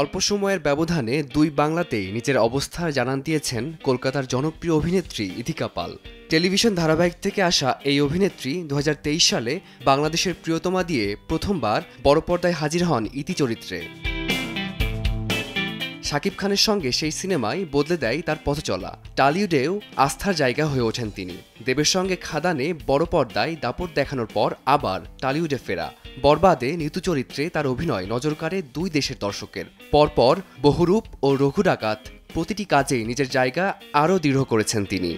অল্প সময়ের ব্যবধানে দুই বাংলাতেই নিজের অবস্থা জানান দিয়েছেন কলকাতার জনপ্রিয় অভিনেত্রী ইথিকা পাল। টেলিভিশন ধারাবাহিক থেকে আসা এই অভিনেত্রী ২০২৩ সালে বাংলাদেশের প্রিয়তমা দিয়ে প্রথমবার বড় পর্দায় হাজির হন ইতি চরিত্রে। শাকিব খানের সঙ্গে সেই সিনেমায় বদলে দেয় তার পথচলা। টালিউডেও আস্থার জায়গা হয়ে ওঠেন তিনি। দেবের সঙ্গে খাদানে বড় পর্দায় দাপট দেখানোর পর আবার টালিউডে ফেরা। বরবাদে নিতু চরিত্রে তার অভিনয় নজর কাড়ে দুই দেশের দর্শকের। পরপর বহুরূপ ও রঘু ডাকাত প্রতিটি কাজেই নিজের জায়গা আরও দৃঢ় করেছেন তিনি।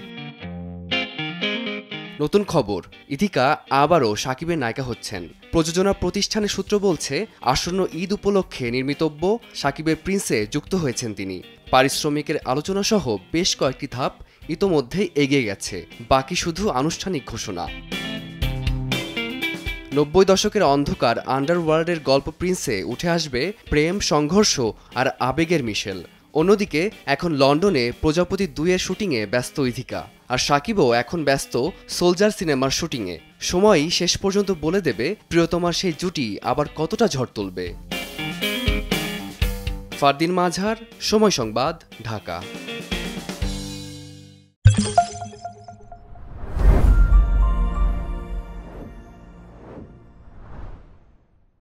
নতুন খবর, ইথিকা আবারও শাকিবের নায়িকা হচ্ছেন। প্রযোজনা প্রতিষ্ঠানের সূত্র বলছে, আসন্ন ঈদ উপলক্ষে নির্মিতব্য শাকিবের প্রিন্সে যুক্ত হয়েছেন তিনি। পারিশ্রমিকের আলোচনা সহ বেশ কয়েকটি ধাপ ইতোমধ্যেই এগিয়ে গেছে, বাকি শুধু আনুষ্ঠানিক ঘোষণা। ৯০ দশকের অন্ধকার আন্ডারওয়ার্ল্ডের গল্প প্রিন্সে উঠে আসবে প্রেম, সংঘর্ষ আর আবেগের মিশেল। অন্যদিকে এখন লন্ডনে প্রজাপতি ২-এর শুটিংয়ে ব্যস্ত ইথিকা, আর শাকিবও এখন ব্যস্ত সোলজার সিনেমার শুটিংয়ে। সময়ই শেষ পর্যন্ত বলে দেবে প্রিয়তমার সেই জুটি আবার কতটা ঝড় তুলবে। ফারদিন মাঝার, সময় সংবাদ, ঢাকা।